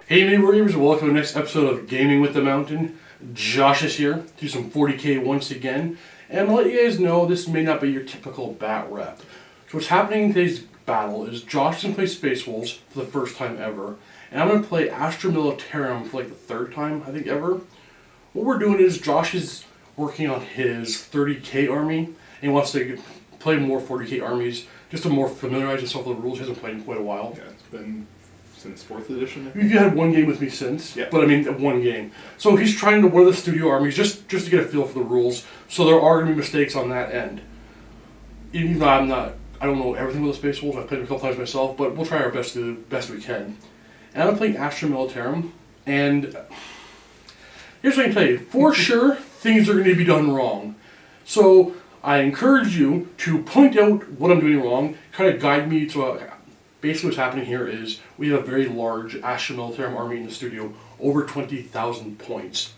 Hey MiniWarGamers, welcome to the next episode of Gaming with the Mountain. Josh is here, do some 40k once again, and I'm going to let you guys know this may not be your typical Batrep. So what's happening in today's battle is Josh is going to play Space Wolves for the first time ever, and I'm going to play Astra Militarum for like the third time, I think, ever. What we're doing is Josh is working on his 30k army, and he wants to play more 40k armies, just to more familiarize himself with the rules. He hasn't played in quite a while. Yeah, it's been since 4th edition. You've had one game with me since, yeah. But I mean one game. So he's trying to wear the studio armies just to get a feel for the rules. So there are going to be mistakes on that end. Even though I don't know everything with the Space Wolves. I've played them a couple times myself, but we'll try our best to do the best we can. And I'm playing Astra Militarum, and here's what I can tell you. For sure, things are going to be done wrong. So I encourage you to point out what I'm doing wrong, kind of guide me to basically what's happening here is we have a very large Astra Militarum army in the studio, over 20,000 points.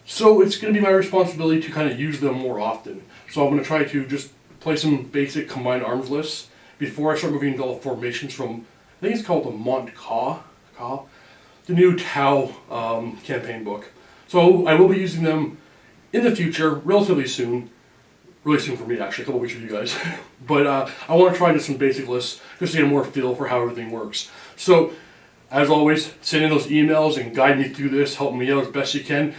So it's going to be my responsibility to kind of use them more often. So I'm going to try to just play some basic combined arms lists before I start moving into all the formations from, I think it's called the Mont Ka, the new Tau campaign book. So I will be using them in the future, relatively soon. Really soon for me, actually, a couple weeks for you guys. But I want to try just some basic lists, just to get a more feel for how everything works. So, as always, send in those emails and guide me through this, help me out as best you can.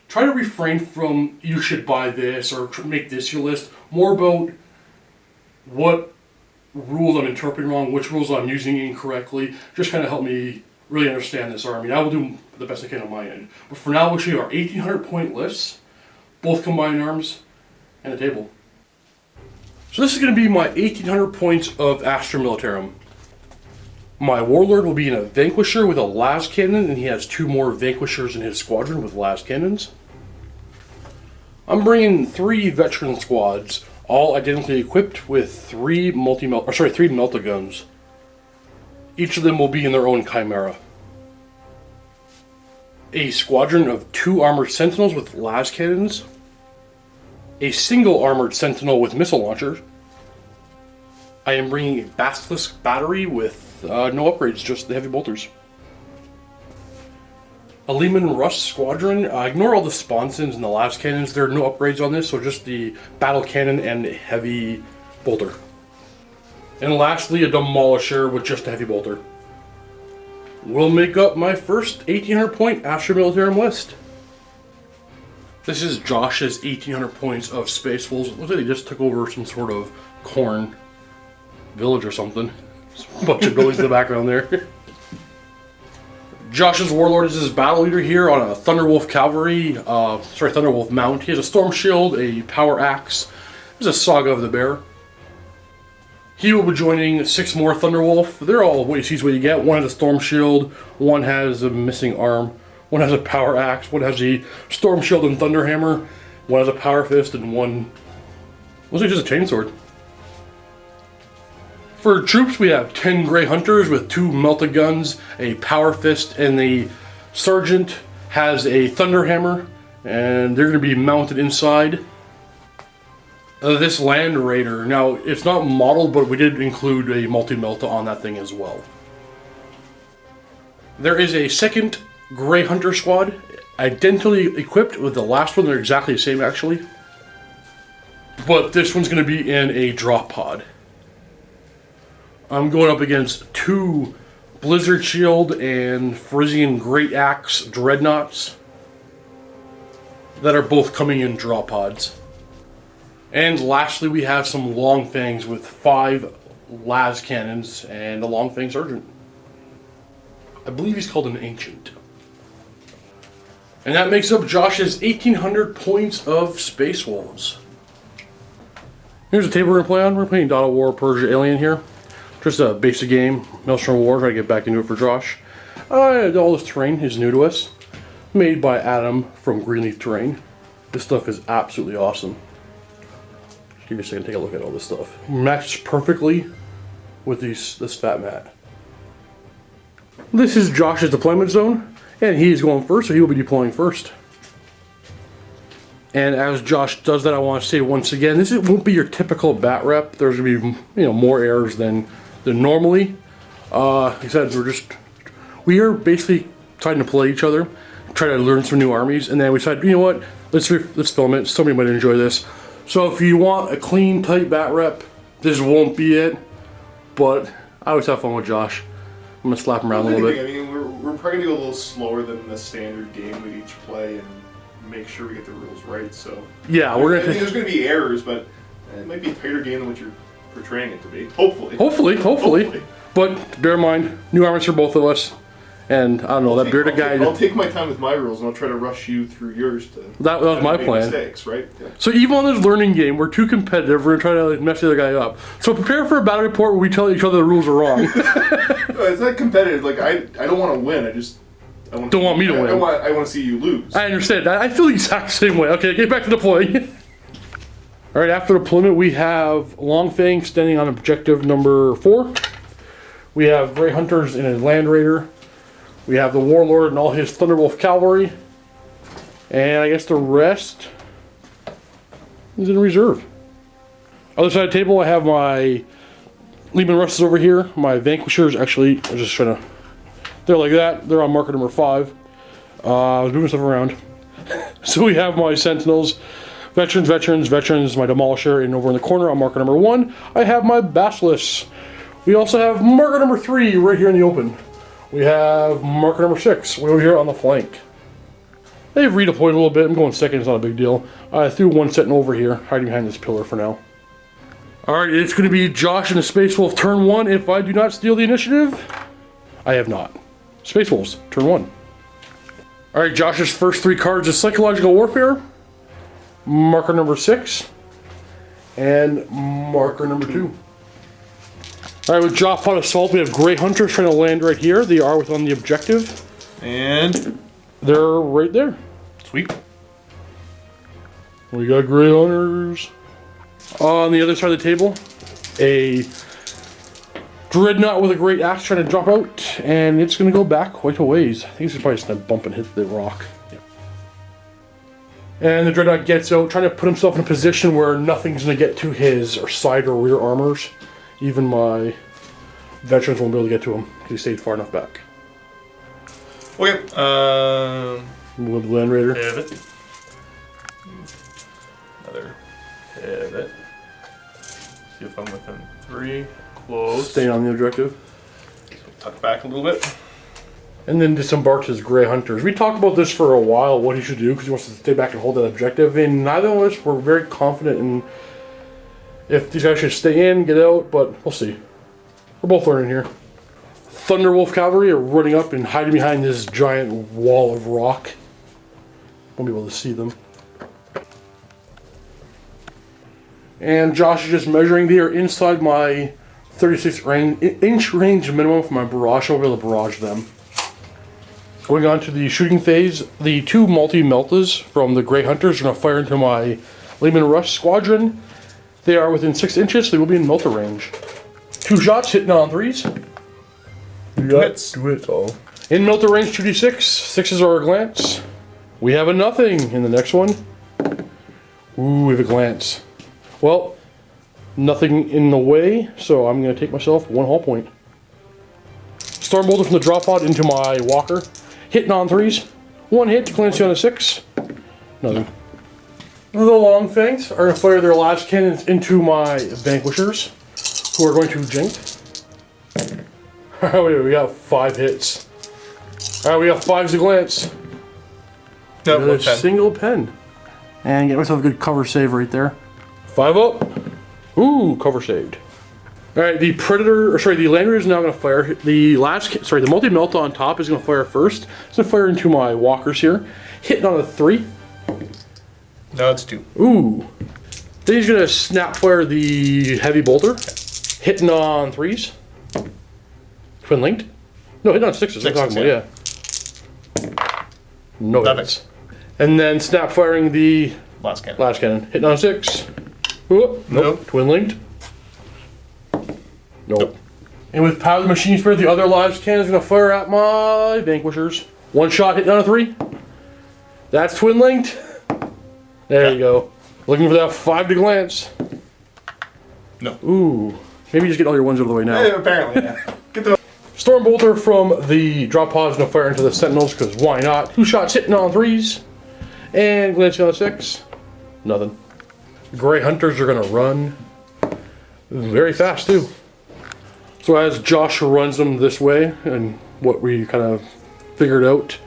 Try to refrain from, you should buy this, or make this your list. More about what rules I'm interpreting wrong, which rules I'm using incorrectly. Just kind of help me really understand this army. I will do the best I can on my end. But for now, we'll show you our 1,800 point lists, both combined arms, and a table. So this is going to be my 1,800 points of Astra Militarum. My Warlord will be in a Vanquisher with a las cannon, and he has 2 more Vanquishers in his squadron with las cannons. I'm bringing 3 veteran squads, all identically equipped with 3 melta guns. Each of them will be in their own Chimera. A squadron of 2 armored sentinels with las cannons. A single armored sentinel with missile launcher. I am bringing a basilisk battery with no upgrades, just the heavy bolters. A Lehman Russ squadron. Ignore all the sponsons and the las cannons. There are no upgrades on this, so just the battle cannon and a heavy bolter. And lastly, a demolisher with just a heavy bolter. Will make up my first 1,800 point Astra Militarum list. This is Josh's 1,800 points of Space Wolves. Looks like they just took over some sort of corn village or something. There's a bunch of buildings in the background there. Josh's Warlord is his battle leader here on a Thunderwolf Thunderwolf mount. He has a Storm Shield, a Power Axe. There's a Saga of the Bear. He will be joining 6 more Thunderwolf. They're all what you see is what you get. One has a Storm Shield, one has a missing arm. One has a Power Axe, one has a Storm Shield and Thunderhammer, one has a Power Fist, and one looks like just a Chainsword. For troops, we have 10 Grey Hunters with 2 Melta Guns, a Power Fist, and the Sergeant has a Thunderhammer, and they're going to be mounted inside this Land Raider. Now, it's not modeled, but we did include a multi-Melta on that thing as well. There is a second Grey Hunter squad, identically equipped with the last one. They're exactly the same, actually. But this one's going to be in a drop pod. I'm going up against 2 Blizzard Shield and Frisian Great Axe Dreadnoughts that are both coming in drop pods. And lastly, we have some Long Fangs with 5 las cannons and a Long Fang Sergeant. I believe he's called an Ancient. And that makes up Josh's 1,800 points of Space Wolves. Here's a table we're going to play on. We're playing Dot of War Persia Alien here. Just a basic game. Maelstrom War, try to get back into it for Josh. All this terrain is new to us. Made by Adam from Greenleaf Terrain. This stuff is absolutely awesome. Just give me a second to take a look at all this stuff. Matches perfectly with this fat mat. This is Josh's deployment zone. And he's going first, so he will be deploying first. And as Josh does that, I want to say once again, this won't be your typical Batrep. There's going to be more errors than normally. Like I said, we are basically deciding to play each other, try to learn some new armies, and then we decided, you know what, let's film it. Somebody might enjoy this. So if you want a clean, tight Batrep, this won't be it. But I always have fun with Josh. I'm gonna slap him around a little bit. I mean, we're probably gonna go a little slower than the standard game we each play, and make sure we get the rules right. So yeah, I think there's gonna be errors, but it might be a tighter game than what you're portraying it to be. Hopefully. But bear in mind, new armies for both of us. And I don't know, that bearded guy. I'll take my time with my rules, and I'll try to rush you through yours to. That was my plan. Mistakes, right? Yeah. So even on this learning game, we're too competitive. We're gonna try to like, mess the other guy up. So prepare for a battle report where we tell each other the rules are wrong. It's not competitive. Like I don't want to win. I want me to win. I want to see you lose. I understand. I feel the exact same way. Okay, get back to the play. All right, after deployment, we have Longfang standing on objective number 4. We have Grey Hunters in a Land Raider. We have the Warlord and all his Thunderwolf cavalry. And I guess the rest is in reserve. Other side of the table, I have my Leman Russes over here. My Vanquishers, actually, I'm just trying to... They're like that. They're on marker number 5. I was moving stuff around. So we have my Sentinels. Veterans, my Demolisher. And over in the corner on marker number 1, I have my Basilisks. We also have marker number 3 right here in the open. We have marker number 6 way over here on the flank. They've redeployed a little bit. I'm going second, it's not a big deal. I threw one Sentinel over here, hiding behind this pillar for now. Alright, it's going to be Josh and the Space Wolf turn 1 if I do not steal the initiative. I have not. Space Wolves, turn 1. Alright, Josh's first 3 cards is Psychological Warfare, marker number 6, and marker number 2. Alright, with Drop Pod Assault, we have Grey Hunters trying to land right here. They are within the objective. And they're right there. Sweet. We got Grey Hunters. On the other side of the table, a Dreadnought with a great axe trying to drop out, and it's going to go back quite a ways. I think it's probably just going to bump and hit the rock. Yeah. And the Dreadnought gets out, trying to put himself in a position where nothing's going to get to his or side or rear armors. Even my veterans won't be able to get to him because he stayed far enough back. Okay. Move the Land Raider. Pivot. Another pivot. See if I'm within 3. Close. Staying on the objective. So tuck back a little bit. And then disembarks his Grey Hunters. We talked about this for a while, what he should do, because he wants to stay back and hold that objective. And neither of us were very confident in if these guys should stay in, get out, but we'll see. We're both learning here. Thunderwolf cavalry are running up and hiding behind this giant wall of rock. Won't be able to see them. And Josh is just measuring. They are inside my 36-inch range minimum for my barrage. I'll be able to barrage them. Going on to the shooting phase, the 2 multi-meltas from the Grey Hunters are going to fire into my Leman Russ squadron. They are within 6 inches, so they will be in melter range. 2 shots hitting on 3s. Hits. Oh. In melter range, 2d6. 6s are a glance. We have a nothing in the next one. Ooh, we have a glance. Well, nothing in the way, so I'm going to take myself 1 hull point. Stormbolter from the drop pod into my walker. Hitting on 3s. 1 hit to cleanse you on a 6. Nothing. The Longfangs are going to fire their last cannons into my Vanquishers, who are going to jink. Alright, we got 5 hits. Alright, we got 5s to glance. No, Another single pen. And get myself a good cover save right there. 5 up. Ooh, cover saved. Alright, the Land Raider is now going to fire. The multi-melt on top is going to fire first. It's going to fire into my walkers here. Hitting on a 3. No, it's 2. Ooh. Then he's going to snap fire the heavy bolter. Hitting on 3s. Twin linked? No, hitting on 6s. I'm talking about, yeah. No hits. And then snap firing the last cannon. Hitting on a 6. Ooh, nope. Twin linked. Nope. And with Power of the Machine Spirit, the other lives cannon is going to fire at my Vanquishers. 1 shot hitting on a 3. That's twin linked. There you go. Looking for that 5 to glance. No. Ooh. Maybe just get all your ones out of the way now. Apparently, yeah. Get the Stormbolter from the drop pods, no fire into the Sentinels, because why not? 2 shots hitting on 3s. And glancing on a 6. Nothing. Grey Hunters are going to run very fast, too. So as Josh runs them this way, and what we kind of figured out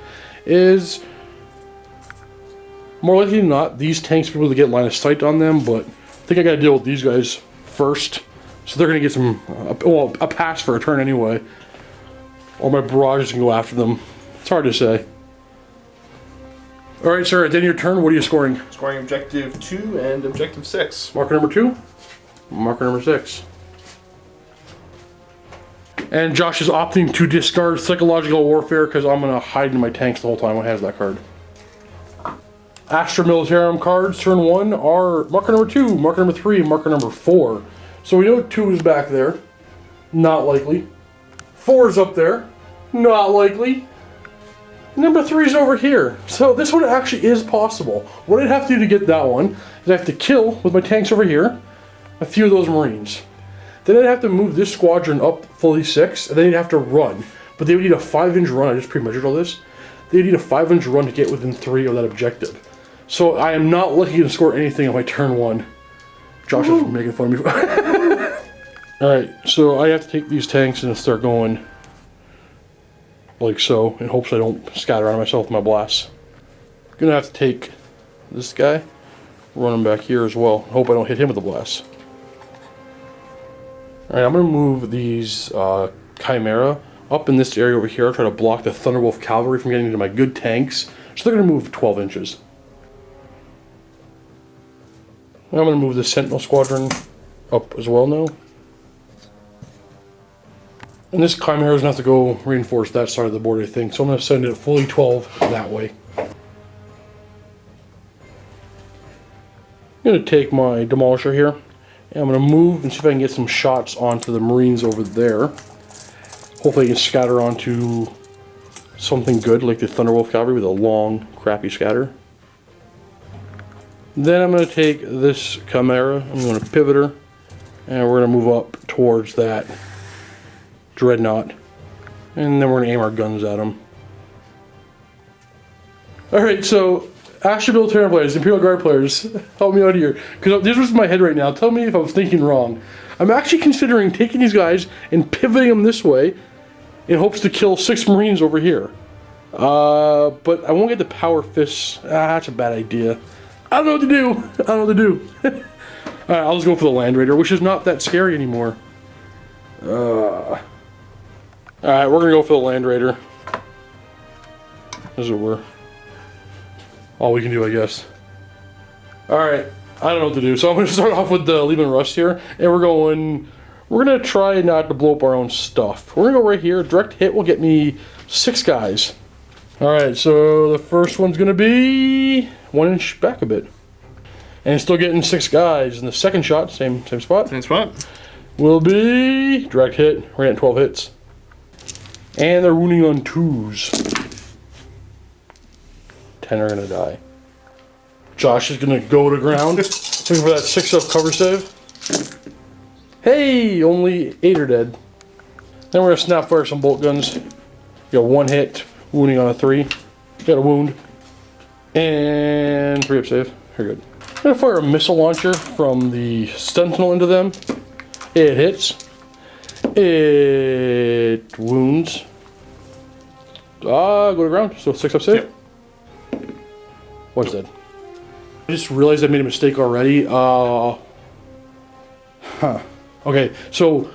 is, more likely than not, these tanks will be able to get line of sight on them, but I think I got to deal with these guys first. So they're going to get some, well, a pass for a turn anyway. Or my barrages can go after them. It's hard to say. Alright, sir, at the end of your turn, what are you scoring? Scoring objective 2 and objective 6. Marker number 2, marker number 6. And Josh is opting to discard Psychological Warfare because I'm going to hide in my tanks the whole time when he has that card. Astra Militarum cards, turn 1, are marker number 2, marker number 3, marker number 4. So we know 2 is back there. Not likely. 4 is up there. Not likely. Number 3 is over here. So this one actually is possible. What I'd have to do to get that one is I have to kill, with my tanks over here, a few of those Marines. Then I'd have to move this squadron up fully 6, and then you'd have to run. But they would need a 5-inch run. I just pre-measured all this. They need a 5-inch run to get within 3 of that objective. So I am not looking to score anything on my turn 1. Josh is making fun of me. Alright, so I have to take these tanks and start going like so, in hopes I don't scatter on myself with my blasts. Gonna have to take this guy, run him back here as well. Hope I don't hit him with the blast. Alright, I'm gonna move these Chimera up in this area over here. I'll try to block the Thunderwolf Cavalry from getting into my good tanks. So they're gonna move 12 inches. I'm gonna move the Sentinel Squadron up as well now. And this Chimera is going to have to go reinforce that side of the board, I think. So I'm going to send it fully 12 that way. I'm going to take my Demolisher here. And I'm going to move and see if I can get some shots onto the Marines over there. Hopefully I can scatter onto something good, like the Thunderwolf Cavalry with a long, crappy scatter. Then I'm going to take this Chimera. I'm going to pivot her. And we're going to move up towards that Dreadnought, and then we're gonna aim our guns at them. Alright, so Astra Militarum players, Imperial Guard players, help me out here, because this was in my head right now. Tell me if I was thinking wrong. I'm actually considering taking these guys and pivoting them this way in hopes to kill 6 Marines over here. But I won't get the Power Fists. That's a bad idea. I don't know what to do. I don't know what to do. Alright, I'll just go for the Land Raider, which is not that scary anymore. Alright, we're going to go for the Land Raider. As it were. All we can do, I guess. Alright, I don't know what to do. So I'm going to start off with the Leman Russ here. And we're going to try not to blow up our own stuff. We're going to go right here. Direct hit will get me 6 guys. Alright, so the first one's going to be 1 inch back a bit. And still getting 6 guys. And the second shot, same spot. Same spot. Will be direct hit. We're getting 12 hits. And they're wounding on 2s. 10 are going to die. Josh is going to go to ground. Looking for that 6 up cover save. Hey, only 8 are dead. Then we're going to snap fire some bolt guns. You got 1 hit, wounding on a 3. Got a wound. And 3 up save. Very good. I'm going to fire a missile launcher from the Sentinel into them. It hits. It wounds. Go to ground. So 6 up save. Yep. One's dead. I just realized I made a mistake already. Okay, so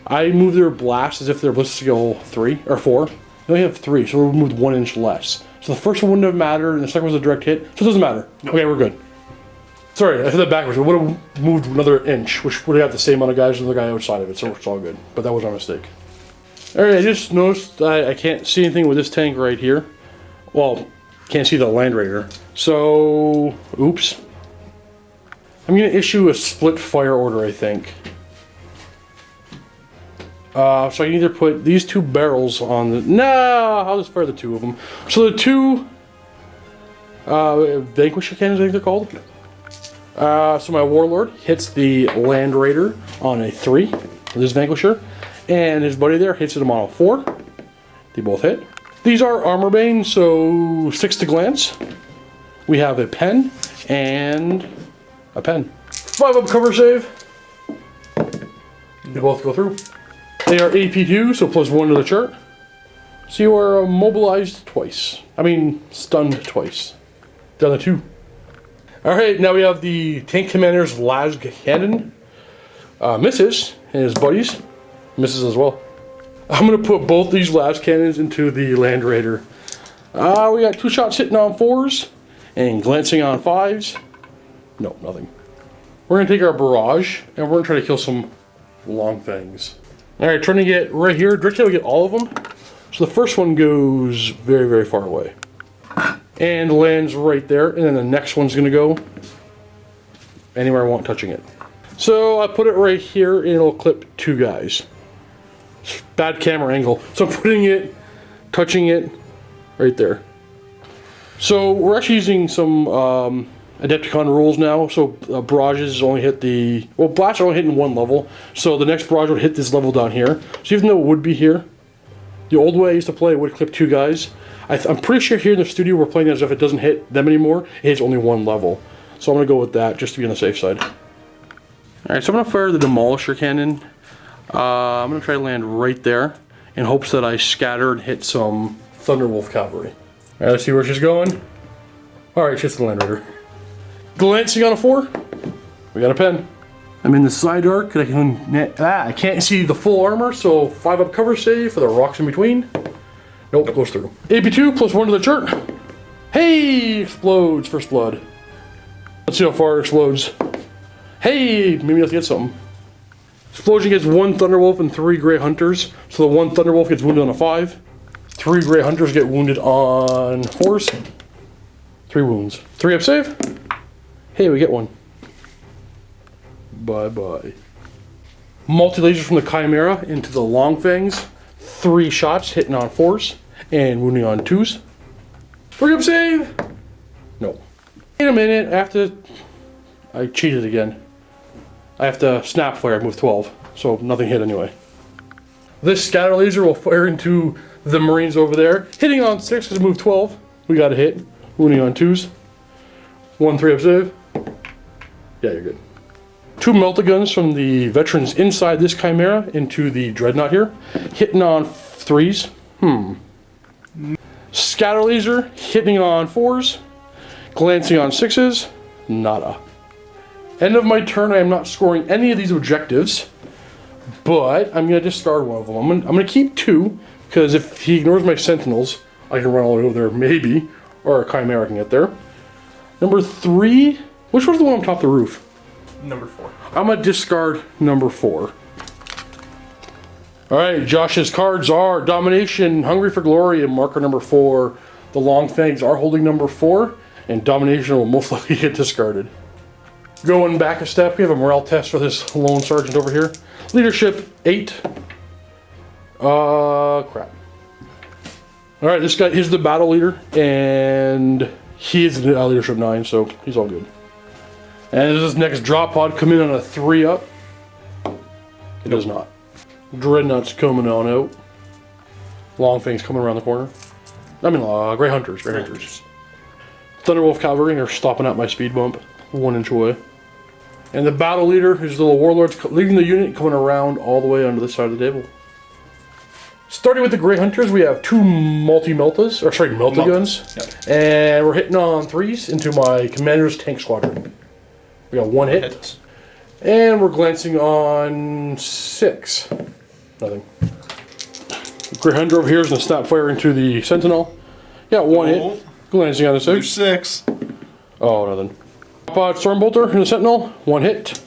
I moved their blast as if they're ballistic skill 3 or 4. They only have 3, so we moved 1 inch less. So the first one wouldn't have mattered, and the second one was a direct hit, so it doesn't matter. Nope. Okay, we're good. Sorry, I said that backwards. We would have moved another inch, which would have got the same amount of guys as the guy outside of it, so it's all good. But that was our mistake. Alright, I just noticed I can't see anything with this tank right here. Well, can't see the Land Raider. So, oops. I'm going to issue a split fire order, I think. So I can either put these 2 barrels on the... No, I'll just fire the 2 of them. So the 2... Vanquisher cannons, I think they're called. So my Warlord hits the Land Raider on a 3 with his Vanquisher. and his buddy there hits him on a 4. They both hit. These are armor bane, so 6 to glance. We have a pen and a pen. 5 up cover save. They both go through. They are AP2, so +1 to the chart. So you are mobilized twice. I mean, stunned twice. Down to 2. Alright, now we have the tank commander's las cannon. Misses, and his buddies. Misses as well. I'm going to put both these las cannons into the Land Raider. We got 2 shots hitting on 4s, and glancing on 5s. No, nothing. We're going to take our barrage, and we're going to try to kill some long things. Alright, trying to get right here. Directly to get all of them. So the first one goes very, very far away. And lands right there, and then the next one's going to go anywhere I want touching it. So I put it right here, and it'll clip 2 guys. Bad camera angle. So I'm putting it, touching it, right there. So we're actually using some Adepticon rules now. So barrages only hit the... Well, blasts are only hitting 1 level. So the next barrage would hit this level down here. So even though it would be here, the old way I used to play, it would clip 2 guys. I'm pretty sure here in the studio we're playing as if it doesn't hit them anymore. It hits only 1 level. So I'm going to go with that just to be on the safe side. Alright, so I'm going to fire the Demolisher Cannon. I'm going to try to land right there in hopes that I scatter and hit some Thunderwolf Cavalry. Alright, let's see where she's going. Alright, she's the Land Raider. Glancing on a 4. We got a pen. I'm in the side arc. I can't see the full armor, so 5 up cover save for the rocks in between. Nope, goes through. AP2 +1 to the chart. Hey! Explodes. First blood. Let's see how far it explodes. Hey! Maybe I'll get something. Explosion gets 1 Thunderwolf and 3 Grey Hunters. So the 1 Thunderwolf gets wounded on a 5. 3 Grey Hunters get wounded on 4s. 3 wounds. 3 up save. Hey, we get 1. Bye-bye. Multi-laser from the Chimera into the Long Fangs. 3 shots hitting on 4s and wounding on 2s. 3 up save. No. Wait a minute. I cheated again. I have to snap fire, move 12, so nothing hit anyway. This scatter laser will fire into the Marines over there, hitting on 6 because move 12. We got a hit, wounding on 2s. 1 3 up save. Yeah, you're good. 2 melta-guns from the veterans inside this Chimera into the Dreadnought here, hitting on 3s. Scatter laser hitting on 4s, glancing on 6s. Nada. End of my turn. I am not scoring any of these objectives, but I'm going to discard 1 of them. I'm going to keep 2, because if he ignores my sentinels, I can run all the way over there, maybe, or a Chimera can get there. Number 3, which was the one on top of the roof? Number 4. I'm going to discard number 4. Alright, Josh's cards are Domination, Hungry for Glory, and marker number 4. The Long Fangs are holding number 4, and Domination will most likely get discarded. Going back a step, we have a morale test for this lone sergeant over here. Leadership 8. Crap. Alright, this guy is the battle leader, and he is leadership 9, so he's all good. And does this next drop pod come in on a 3 up? It does not. Dreadnought's coming on out. Long Fangs coming around the corner. I mean, Grey Hunters. Grey Hunters. Thunderwolf Cavalry are stopping at my speed bump. 1 inch away. And the battle leader, who's the little warlord, leading the unit, coming around all the way onto this side of the table. Starting with the Grey Hunters, we have 2 melta-guns. Yep. And we're hitting on 3s into my commander's tank squadron. We got 1 hit. And we're glancing on 6. Nothing. Grey Hunter over here is going to snap fire into the sentinel. Yeah, 1 hit. Glancing on the 6. 6. Oh, nothing. Stormbolter in the sentinel. 1 hit.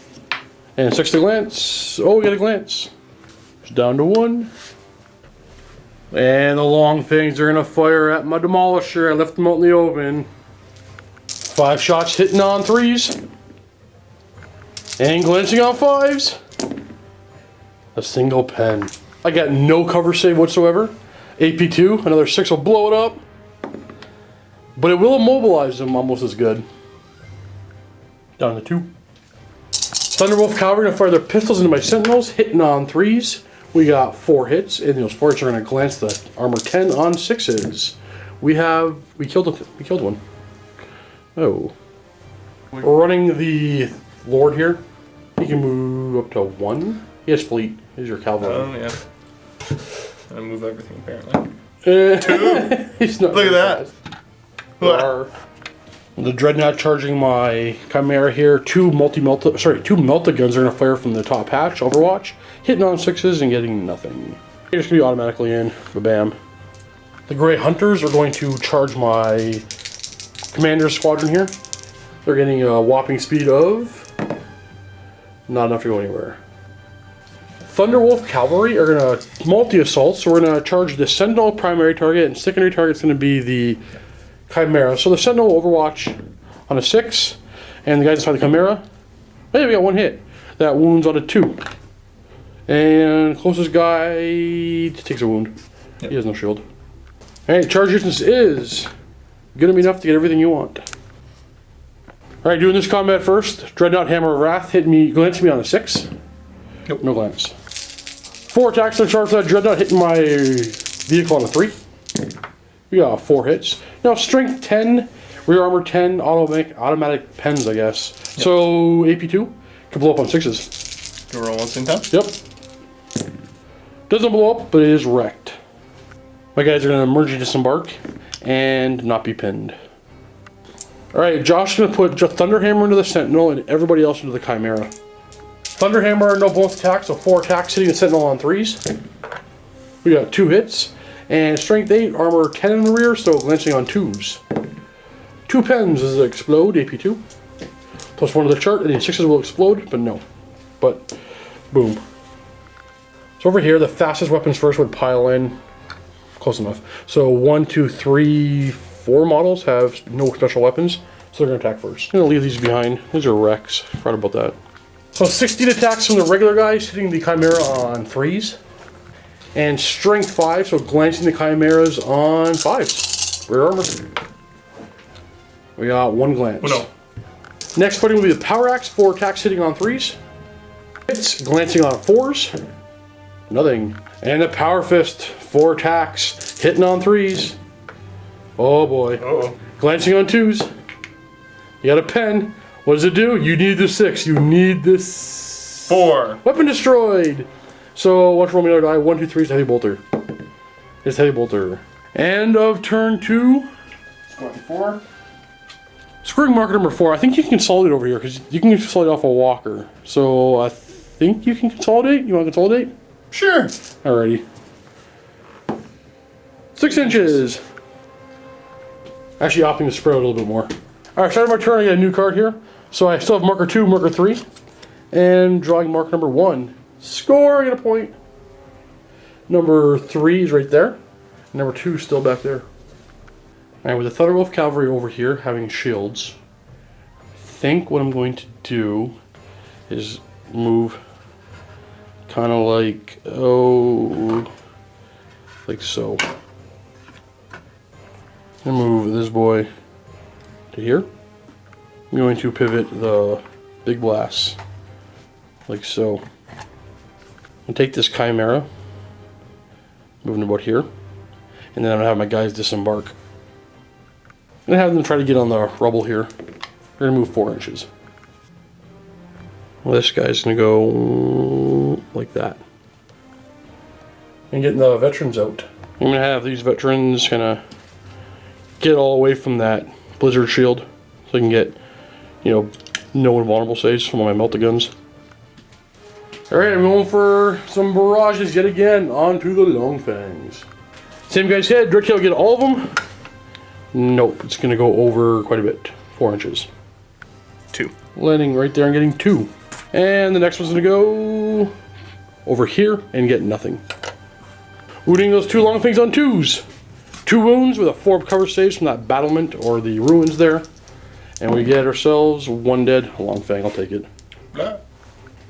And 6 to glance. Oh, we got a glance. It's down to 1. And the Long Fangs are going to fire at my Demolisher. I left them out in the open. 5 shots hitting on 3s. And glancing on 5s. A single pen. I got no cover save whatsoever. AP2, another 6 will blow it up. But it will immobilize them almost as good. Down to 2. Thunderwolf Cavalry gonna fire their pistols into my sentinels, hitting on 3s. We got 4 hits, and those 4 hits are going to glance the armor 10 on 6s. We killed one. Oh. We're running the Lord here. He can move up to 1. He has fleet. Here's your cavalry. Oh, yeah. I move everything, apparently. 2. He's not. Look at that. The Dreadnought charging my Chimera here. 2 Melta guns are going to fire from the top hatch, Overwatch. Hitting on 6s and getting nothing. They're just going to be automatically in. Ba-bam. The Grey Hunters are going to charge my Commander's Squadron here. They're getting a whopping speed of... not enough to go anywhere. Thunderwolf Cavalry are going to multi-assault, so we're going to charge the Sentinel primary target, and secondary target is going to be the Chimera. So the Sentinel will Overwatch on a 6, and the guys inside the Chimera, hey, we got 1 hit. That wounds on a 2. And closest guy takes a wound. Yep. He has no shield. Alright, charge distance is going to be enough to get everything you want. Alright, doing this combat first. Dreadnought Hammer of Wrath glanced me on a 6. Nope. No glance. 4 attacks to charge that Dreadnought, hitting my vehicle on a 3. We got 4 hits. Now strength 10, rear armor 10, automatic pens, I guess. Yep. So AP2 can blow up on 6s. Do roll once in time? Yep. Doesn't blow up, but it is wrecked. My guys are going to emergency disembark and not be pinned. Alright, Josh is going to put Thunderhammer into the Sentinel and everybody else into the Chimera. Thunderhammer, no bonus attacks, so 4 attacks hitting the Sentinel on 3s. We got 2 hits. And strength 8, armor 10 in the rear, so glancing on 2s. 2 pens as they explode, AP2. Plus 1 to the chart, and the 6s will explode, but no. But, boom. So over here, the fastest weapons first would pile in. Close enough. So 1, 2, 3, 4 models have no special weapons, so they're going to attack first. I'm going to leave these behind. These are wrecks. Forgot about that. So 16 attacks from the regular guys, hitting the Chimera on 3s. And strength 5, so glancing the Chimeras on 5s. Rear armor. We got 1 glance. Oh, no. Next fighting will be the Power Axe, 4 attacks hitting on 3s. Hits, glancing on 4s. Nothing. And the Power Fist, 4 attacks, hitting on 3s. Oh boy. Uh-oh. Glancing on 2s. You got a pen. What does it do? You need the 6. You need this... 4. Weapon destroyed. So, watch roll me another die. 1, 2, 3 is Heavy Bolter. It's Heavy Bolter. End of turn 2. Going to 4. Screwing marker number 4. I think you can consolidate over here because you can consolidate off a walker. So, I think you can consolidate. You want to consolidate? Sure. Alrighty. 6 inches. Actually, opting to spread a little bit more. Alright, starting my turn, I get a new card here. So I still have marker 2, marker 3. And drawing marker number 1. Score, I get a point. Number 3 is right there. Number 2 is still back there. Alright, with the Thunderwolf Cavalry over here having shields, I think what I'm going to do is move kind of like, like so. And move this boy to here. I'm going to pivot the big blast like so. And take this Chimera, moving about here, and then I'm going to have my guys disembark. I'm going to have them try to get on the rubble here. They're going to move 4 inches. Well, this guy's going to go like that. And getting the veterans out. I'm going to have these veterans kind of get all away from that blizzard shield so I can get, no invulnerable saves from my multi-guns. Alright, I'm going for some barrages yet again. On to the long fangs. Same guy's head. Direct tail, get all of them. Nope, it's going to go over quite a bit. 4 inches. 2. Landing right there and getting 2. And the next one's going to go over here and get nothing. Wounding those 2 long fangs on 2s. 2 wounds with a 4 cover saves from that battlement or the ruins there. And we get ourselves 1 dead long fang. I'll take it. Blah.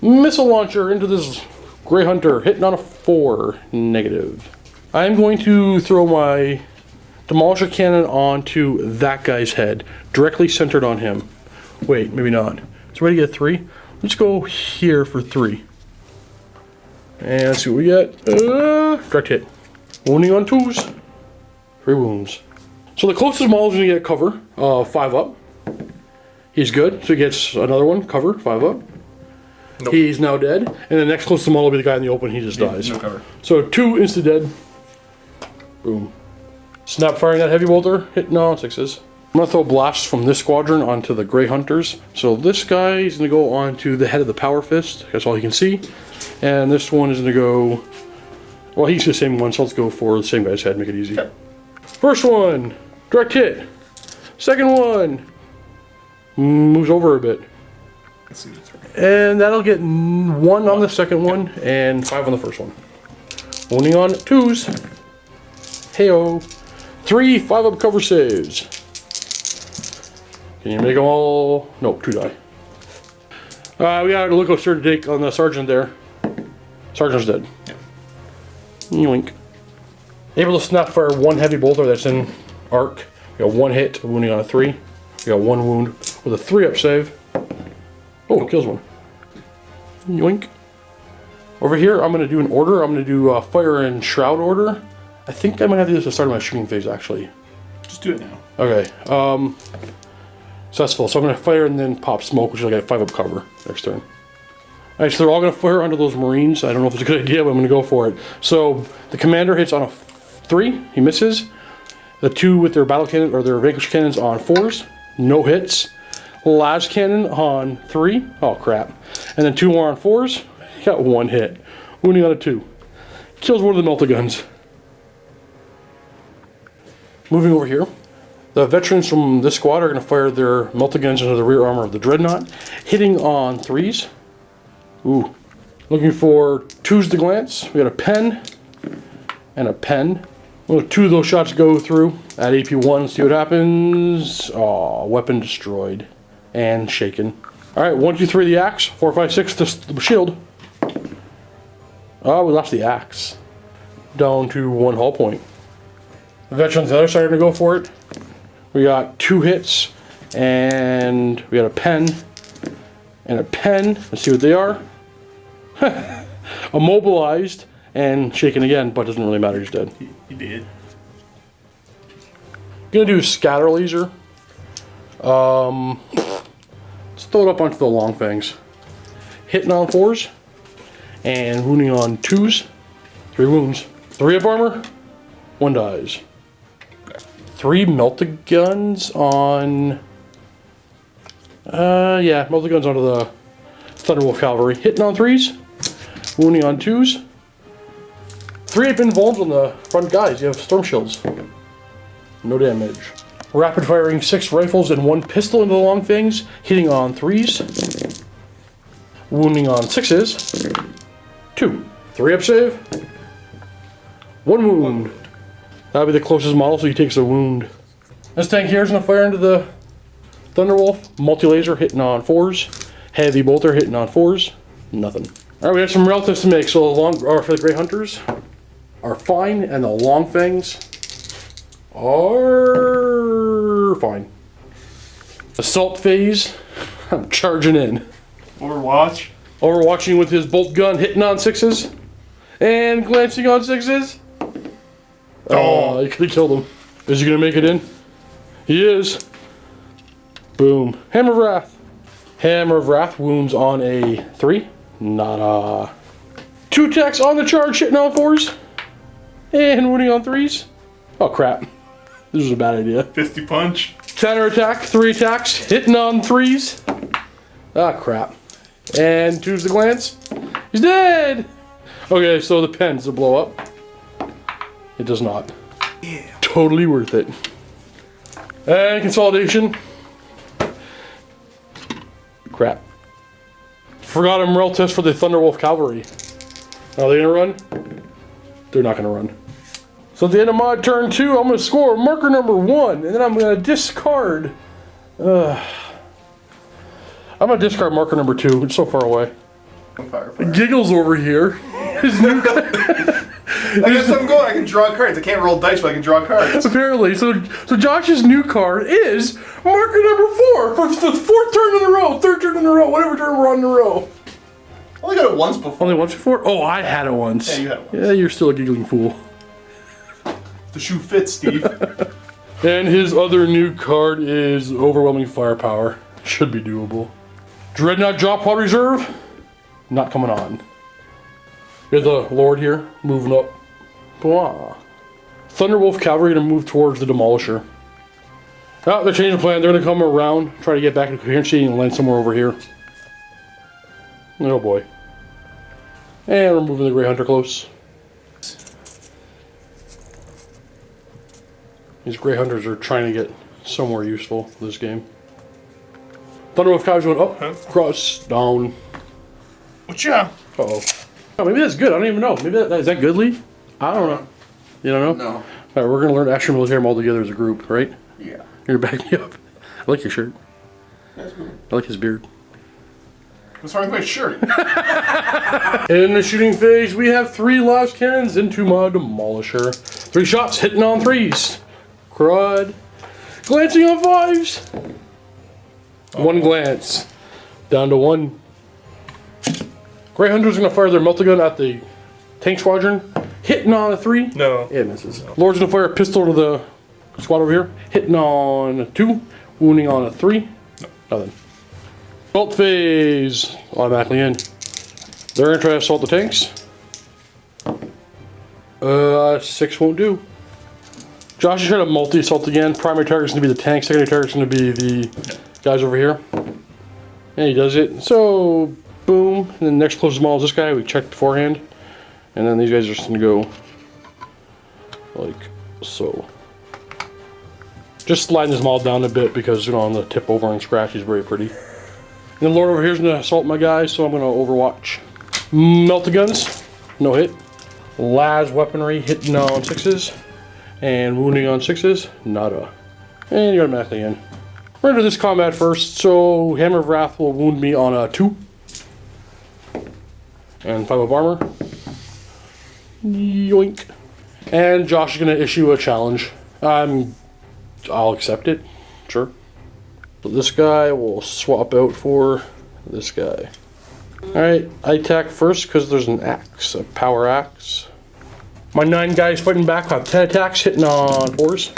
Missile launcher into this Grey Hunter, hitting on a 4, negative. I'm going to throw my Demolisher Cannon onto that guy's head, directly centered on him. Wait, maybe not. So ready to get 3? Let's go here for 3. And let's see what we get. Direct hit. Wounding on 2s. 3 wounds. So the closest model is going to get cover, 5 up. He's good, so he gets another one, cover, 5 up. Nope. He's now dead. And the next closest model will be the guy in the open, he just dies. No cover. So 2 insta dead. Boom. Snap firing that heavy bolter, hitting on 6s. I'm going to throw blasts from this squadron onto the Grey Hunters. So this guy is going to go onto the head of the Power Fist. That's all you can see. And this one is going to go... Well, he's the same one, so let's go for the same guy's head, make it easy. Okay. First one, direct hit. Second one, moves over a bit. Let's see what's right. And that'll get 1 on the second one and 5 on the first one. Wounding on 2s. Heyo. 3 5-up cover saves. Can you make them all? No, 2 die. We got a look to take on the sergeant there. Sergeant's dead. Yeah. Yoink. Able to snap fire 1 heavy bolter that's in arc. We got 1 hit, wounding on a 3. We got 1 wound with a 3-up save. Oh, kills 1. Yoink. Over here, I'm going to do an order. I'm going to do fire and shroud order. I think I might have to do this at the start of my shooting phase, actually. Just do it now. Okay. Successful. So I'm going to fire and then pop smoke, which is like a 5-up cover next turn. Alright, so they're all going to fire under those Marines. I don't know if it's a good idea, but I'm going to go for it. So the commander hits on a 3. He misses. The 2 with their battle cannon or their vanquish cannons on 4s. No hits. Last cannon on 3. Oh, crap. And then 2 more on 4s. He got 1 hit. Wounding on a 2. Kills one of the multi-guns. Moving over here. The veterans from this squad are going to fire their multi-guns into the rear armor of the Dreadnought. Hitting on 3s. Ooh. Looking for 2s to glance. We got a pen and a pen. Well, 2 of those shots go through at AP1. See what happens. Oh, weapon destroyed and shaken. Alright, 1, 2, 3 the axe. 4, 5, 6 the shield. Oh, we lost the axe. Down to 1 hull point. The veterans on the other side are going to go for it. We got 2 hits and we got a pen and a pen. Let's see what they are. Immobilized and shaken again, but doesn't really matter, he's dead. He did. Gonna do scatter laser. Let's throw it up onto the long fangs. Hitting on 4s and wounding on 2s. 3 wounds. 3 up armor. 1 dies. 3 melted guns on. Yeah, melted guns onto the Thunderwolf Cavalry. Hitting on 3s. Wounding on 2s. 3 up invulns on the front guys. You have storm shields. No damage. Rapid firing 6 rifles and 1 pistol into the long fangs. Hitting on 3s. Wounding on 6s. 2. 3 up save. 1 wound. That'll be the closest model, so he takes a wound. This tank here is going to fire into the Thunderwolf. Multi-laser hitting on 4s. Heavy bolter hitting on 4s. Nothing. Alright, we have some relatives to make. So for the Grey Hunters are fine, and the long fangs are fine. Assault phase, I'm charging in. Overwatch. Overwatching with his bolt gun, hitting on 6s. And glancing on 6s. Oh, you could have killed him. Is he going to make it in? He is. Boom. Hammer of Wrath. Hammer of Wrath wounds on a 3. Nada. 2 attacks on the charge, hitting on 4s. And wounding on 3s. Oh, crap. This was a bad idea. Fisty punch. Counter attack, 3 attacks, hitting on 3s. Ah, crap. And 2's the glance. He's dead! Okay, so the pen's to blow up. It does not. Yeah. Totally worth it. And consolidation. Crap. Forgot a morale test for the Thunderwolf Cavalry. Are they gonna run? They're not gonna run. So at the end of my turn 2, I'm gonna score marker number 1, and then I'm gonna discard. I'm gonna discard marker number 2. It's so far away. Fire. Giggles over here. His new I guess I'm going. I can draw cards. I can't roll dice, but I can draw cards. Apparently, so Josh's new card is marker number 4 for the 4th turn in a row, 3rd turn in a row, whatever turn we're on in a row. Well, only got it once before. Only once before? Oh, I had it once. Yeah, you had it once. Yeah, you're still a giggling fool. The shoe fits, Steve. And his other new card is Overwhelming Firepower. Should be doable. Dreadnought Drop Pod Reserve. Not coming on. Here's the Lord here, moving up. Blah. Thunderwolf Cavalry gonna move towards the Demolisher. Oh, they're changing the plan. They're gonna come around, try to get back into coherency and land somewhere over here. Oh boy. And we're moving the Grey Hunter close. These Grey Hunters are trying to get somewhere useful this game. Thunderwolf Cavalry went up, cross, down. Whatcha? Uh-oh. Oh, maybe that's good. I don't even know. Maybe is that good, Lee? I don't know. You don't know? No. All right, we're going to learn Astra Militarum all together as a group, right? Yeah. You're backing me up. I like your shirt. That's good. I like his beard. What's wrong with my shirt? In the shooting phase, we have 3 last cannons into my Demolisher. 3 shots hitting on 3s. Crud. Glancing on 5s. 1 glance. Down to 1. Grey Hunter's going to fire their multi-gun at the tank squadron. Hitting on a 3. No. It misses. Lord's going to fire a pistol to the squad over here. Hitting on a 2. Wounding on a 3. No. Nothing. Assault phase. Automatically in. They're going to try to assault the tanks. 6 won't do. Josh is trying to multi-assault again. Primary target's going to be the tank. Secondary target's going to be the guys over here. And he does it. So, boom. And then next closest model is this guy. We checked beforehand. And then these guys are just going to go like so. Just sliding this model down a bit because, you know, on the tip over and scratch, he's very pretty. And then Lord over here is going to assault my guys, so I'm going to overwatch. Melta-guns, no hit. Las weaponry hitting on 6s. And wounding on 6s, nada. And you're automatically in. We're into this combat first, so Hammer of Wrath will wound me on a 2. And 5 of armor. Yoink. And Josh is going to issue a challenge. I'll accept it, sure. So this guy will swap out for this guy. Alright, I attack first because there's an axe, a power axe. My 9 guys fighting back have 10 attacks, hitting on 4s.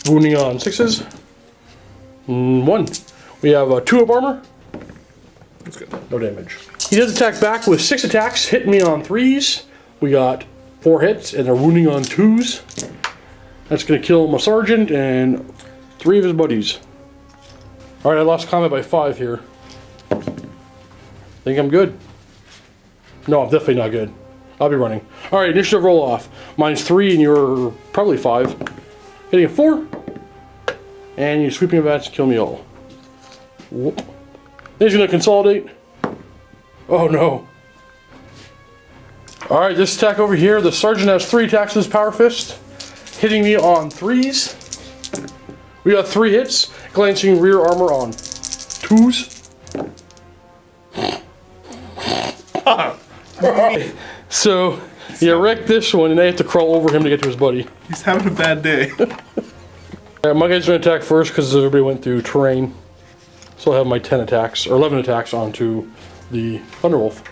Wounding on 6s. 1. We have 2 of armor. That's good. No damage. He does attack back with 6 attacks, hitting me on 3s. We got 4 hits, and they're wounding on 2s. That's going to kill my sergeant and 3 of his buddies. Alright, I lost combat by 5 here. Think I'm good? No, I'm definitely not good. I'll be running. Alright, initiative roll off. Mine's 3 and you're probably 5. Hitting a 4. And you sweeping advance and kill me all. Whoop. Then he's going to consolidate. Oh no. Alright, this attack over here, the sergeant has 3 attacks with his power fist. Hitting me on 3s. We got 3 hits. Glancing rear armor on 2s. So, you wreck this one and they have to crawl over him to get to his buddy. He's having a bad day. My guy's going to attack first because everybody went through terrain. So I'll have my 10 attacks, or 11 attacks onto the Thunderwolf.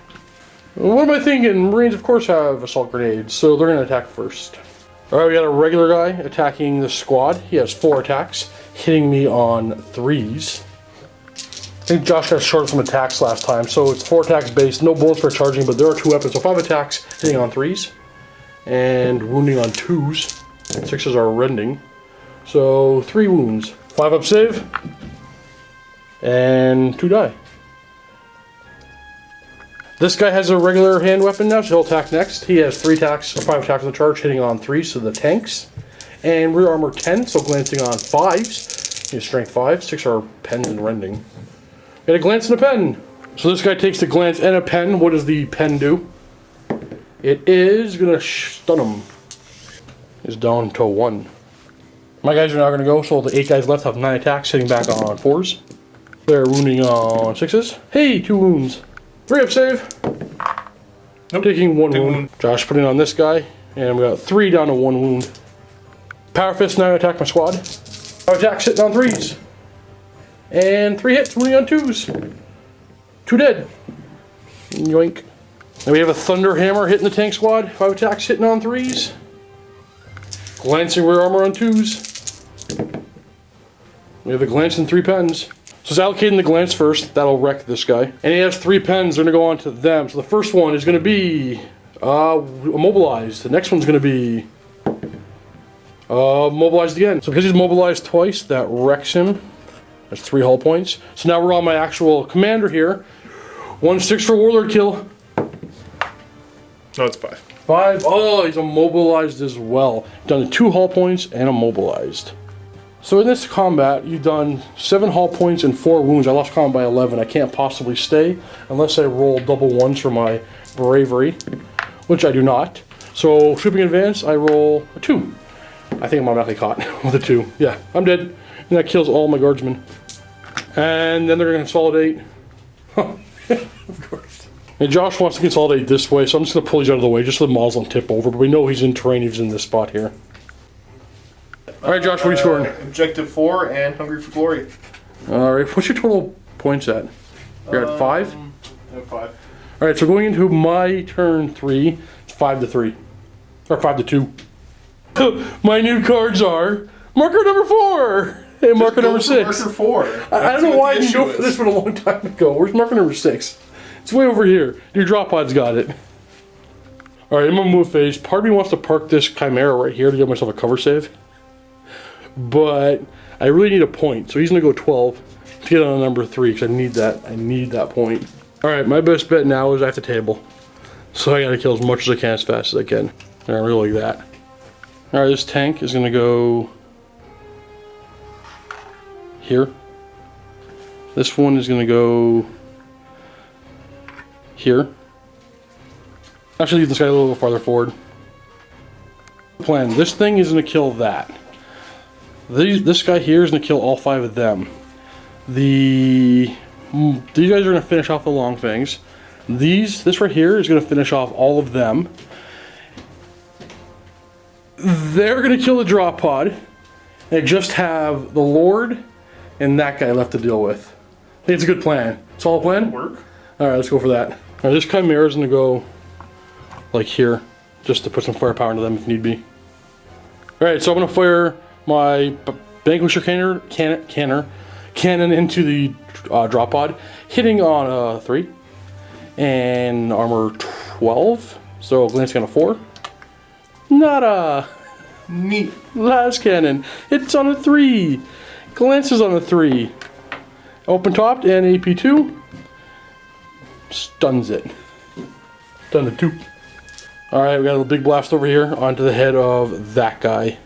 What am I thinking? Marines, of course, have assault grenades, so they're going to attack first. Alright, we got a regular guy attacking the squad. He has 4 attacks, hitting me on 3s. I think Josh got short some attacks last time, so it's 4 attacks base, no bullets for charging, but there are 2 weapons, so 5 attacks hitting on 3s, and wounding on 2s. 6s are rending. So 3 wounds. 5 up save, and 2 die. This guy has a regular hand weapon now, so he'll attack next. He has 3 attacks, or 5 attacks on the charge, hitting on 3, so the tanks. And rear armor 10, so glancing on 5s. He has strength 5, 6 are pens and rending. Got a glance and a pen. So this guy takes the glance and a pen. What does the pen do? It is gonna stun him. It's down to 1. My guys are now gonna go, so the 8 guys left have 9 attacks, hitting back on 4s. They're wounding on 6s. Hey, 2 wounds. 3 up save. Nope. Taking 1 wound. wound. Josh putting on this guy, and we got 3 down to 1 wound. Power fist now attack my squad. Power attack sitting on 3s. And 3 hits, wounding on 2s. 2 dead. Yoink. Then we have a Thunder Hammer hitting the tank squad. 5 attacks hitting on 3s. Glancing rear armor on 2s. We have a glance and 3 pens. So it's allocating the glance first. That'll wreck this guy. And he has 3 pens. They're going to go on to them. So the first one is going to be immobilized. The next one's going to be mobilized again. So because he's mobilized twice, that wrecks him. That's 3 hull points. So now we're on my actual commander here. 1-6 for Warlord kill. No, it's 5. 5. Oh, he's immobilized as well. Done 2 hull points and immobilized. So in this combat, you've done 7 hull points and 4 wounds. I lost combat by 11. I can't possibly stay unless I roll double 1s for my bravery, which I do not. So trooping advance, I roll a 2. I think I'm automatically caught with a 2. Yeah, I'm dead. And that kills all my guardsmen. And then they're going to consolidate. Of course. And Josh wants to consolidate this way, so I'm just going to pull these out of the way just so the models don't tip over. But we know he's in terrain, he's in this spot here. Alright, Josh, what are you scoring? Objective 4 and Hungry for Glory. Alright, what's your total points at? You're at 5? At 5. Alright, so going into my turn 3, it's 5-3. Or 5-2. My new cards are marker number 4 and marker number 6. Marker 4. I don't know why I didn't go for this one a long time ago. Where's marker number 6? It's way over here. Your drop pod's got it. Alright, I'm gonna move phase. Part of me wants to park this Chimera right here to give myself a cover save. But I really need a point. So he's gonna go 12 to get on number 3 because I need that. I need that point. Alright, my best bet now is I have to table. So I gotta kill as much as I can as fast as I can. I really like that. Alright, this tank is gonna go here. This one is gonna go here. Actually, leave this guy a little farther forward. Plan. This thing is gonna kill that. This guy here is gonna kill all 5 of them. These guys are gonna finish off the long things. This right here is gonna finish off all of them. They're gonna kill the drop pod and just have the Lord and that guy left to deal with. I think it's a good plan. Solid plan? Work. Alright, let's go for that. Alright, this Chimera is gonna go like here, just to put some firepower into them if need be. Alright, so I'm gonna fire my Vanquisher cannon into the drop pod, hitting on 3 and armor 12. So glancing on a 4. Not a neat last cannon. It's on a 3. Glances on a 3. Open topped and AP2. Stuns it. Done to 2. Alright, we got a little big blast over here onto the head of that guy.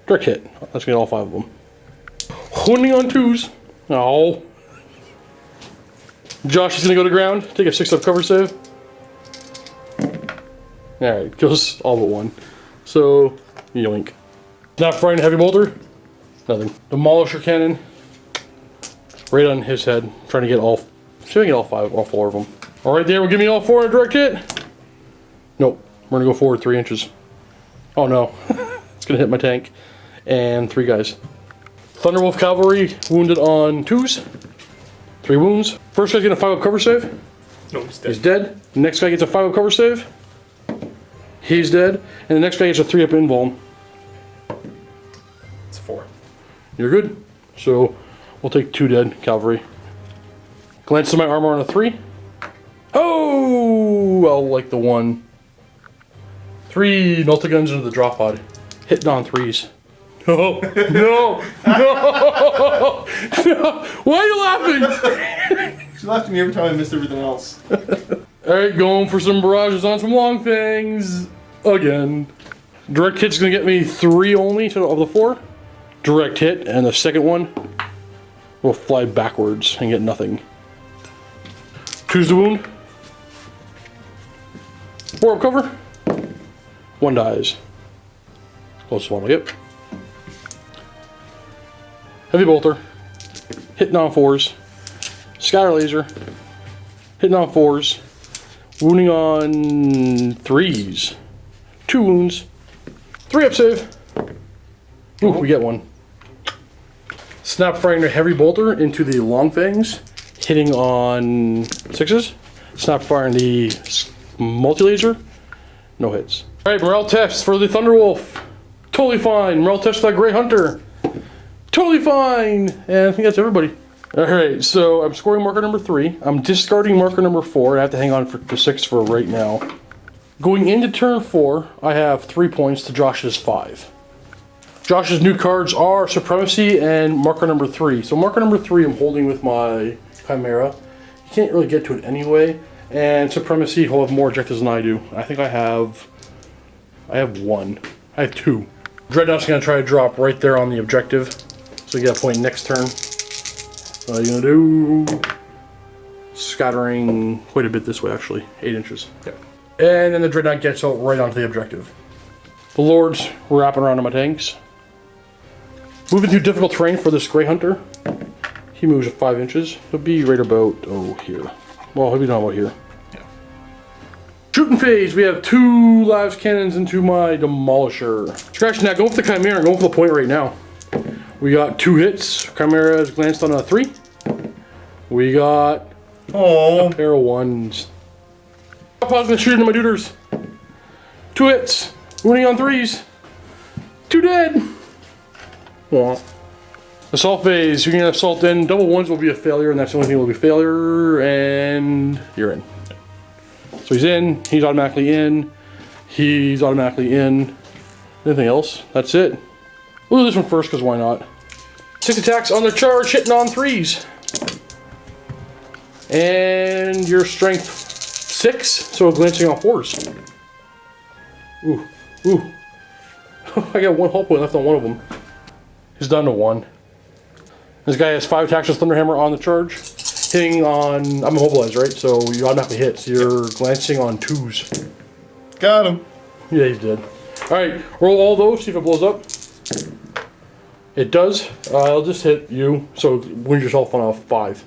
Direct hit. Let's get all 5 of them. Wounding on 2s. Oh. Josh is going to go to ground. Take a 6-up cover save. Alright, kills all but 1. So, yoink. Not firing heavy bolter. Nothing. Demolisher cannon. Right on his head. Trying to get all. See if I can get all 4 of them. Alright, there. We'll give me all 4 in a direct hit. Nope. We're going to go forward 3 inches. Oh no. It's going to hit my tank. And 3 guys. Thunderwolf Cavalry wounded on 2s. 3 wounds. First guy's getting a 5-up cover save. No, he's dead. He's dead. The next guy gets a 5-up cover save. He's dead. And the next guy gets a 3-up invuln. It's 4. You're good. So we'll take 2 dead cavalry. Glance to my armor on a 3. Oh, I'll like the 1. 3 multi-guns into the drop pod. Hitting on 3s. No, no, no, no. Why are you laughing? She laughed at me every time I missed everything else. Alright, going for some barrages on some long things. Again. Direct hit's gonna get me 3 only of the 4. Direct hit, and the second one will fly backwards and get nothing. 2's the wound. 4 up cover. 1 dies. Closest one I get. Heavy bolter. Hitting on 4s. Scatter laser. Hitting on 4s. Wounding on 3s. 2 wounds. 3-up save. Ooh, we get 1. Snap firing a heavy bolter into the long fangs. Hitting on 6s. Snap firing the multi-laser. No hits. Alright, morale test for the Thunderwolf. Totally fine. Morale test for that Grey Hunter. Totally fine. And I think that's everybody. Alright, so I'm scoring marker number 3. I'm discarding marker number 4. I have to hang on to 6 for right now. Going into turn 4, I have 3 points to Josh's 5. Josh's new cards are Supremacy and marker number 3. So marker number 3 I'm holding with my Chimera. You can't really get to it anyway. And Supremacy will have more objectives than I do. I think I have 1. I have 2. Dreadnought's going to try to drop right there on the objective. So you get a point next turn. What are you going to do? Scattering quite a bit this way actually. 8 inches. Okay. And then the Dreadnought gets out right onto the objective. The Lord's wrapping around on my tanks. Moving through difficult terrain for this Grey Hunter. He moves at 5 inches. He'll be right about, here. Well, he'll be down about here. Yeah. Shooting phase. We have 2 Lives Cannons into my Demolisher. Scratching that. Going for the Chimera and going for the point right now. We got 2 hits. Chimera has glanced on a 3. We got a pair of 1s. Pausing and shooting at my duders. 2 hits. Wounding on 3s. 2 dead. Wah. Assault phase. You can assault in. Double 1s will be a failure, and that's the only thing that will be failure. And you're in. So he's in. He's automatically in. He's automatically in. Anything else? That's it. We'll do this one first, because why not? 6 attacks on the charge, hitting on 3s. And your strength 6, so glancing on 4s. Ooh, ooh. I got 1 hull point left on one of them. He's down to 1. This guy has 5 attacks with Thunderhammer on the charge. Hitting on, I'm immobilized, right? So you automatically hit. So you're glancing on 2s. Got him. Yeah, he's dead. Alright, roll all those, see if it blows up. It does. I'll just hit you, so wound yourself on a 5.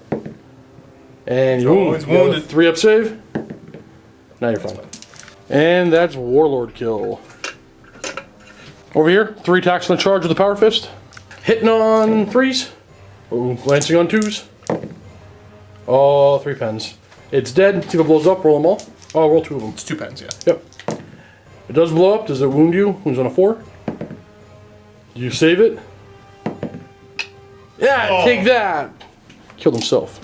And you it's wounded. 3 up save. Now you're fine. And that's Warlord kill. Over here, 3 attacks on the charge with the Power Fist. Hitting on 3s. Oh, glancing on 2s. Oh, 3 pens. It's dead. See if it blows up, roll them all. Oh, roll 2 of them. It's 2 pens, yeah. Yep. It does blow up. Does it wound you? Wounds on a 4. Do you save it? Yeah, take that! Killed himself.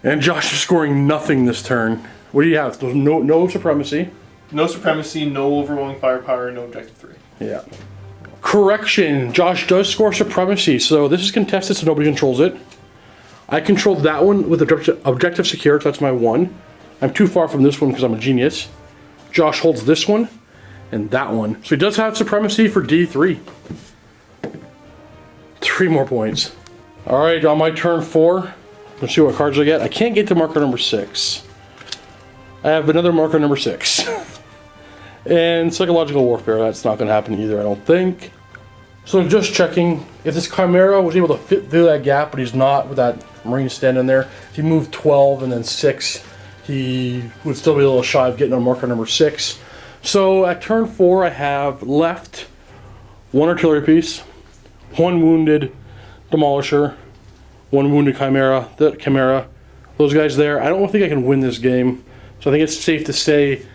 And Josh is scoring nothing this turn. What do you have? There's no Supremacy. No Supremacy, no overwhelming firepower, no objective 3. Yeah. Correction. Josh does score Supremacy, so this is contested, so nobody controls it. I controlled that one with objective secured, so that's my 1. I'm too far from this one because I'm a genius. Josh holds this one and that one. So he does have Supremacy for D3. 3 more points. Alright, on my turn 4, let's see what cards I get. I can't get to marker number 6. I have another marker number 6. And Psychological Warfare, that's not going to happen either, I don't think. So just checking, if this Chimera was able to fit through that gap, but he's not with that Marine standing there. If he moved 12 and then 6, he would still be a little shy of getting on marker number 6. So at turn 4, I have left 1 artillery piece, 1 wounded Demolisher, 1 wounded Chimera, that Chimera, those guys there. I don't think I can win this game, so I think it's safe to say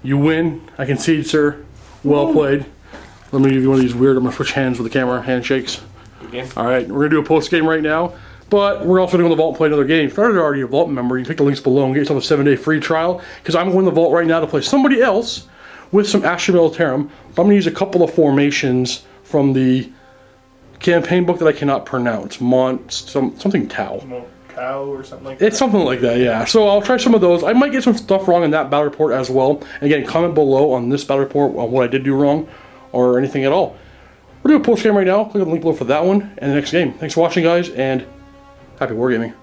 you win. I concede, sir. Well played. Let me give you one of these weird, I'm going to switch hands with the camera, handshakes. Alright, we're going to do a post game right now, but we're also doing the vault and play another game. If you're already a vault member, you can click the links below and get yourself a 7-day free trial, because I'm going to the vault right now to play somebody else with some Astra Militarum. I'm going to use a couple of formations from the campaign book that I cannot pronounce. Something Tau. Cow or something like that. It's something like that, yeah. So I'll try some of those. I might get some stuff wrong in that battle report as well. And again, comment below on this battle report on what I did do wrong or anything at all. We're doing a post game right now. Click on the link below for that one and the next game. Thanks for watching, guys, and happy wargaming.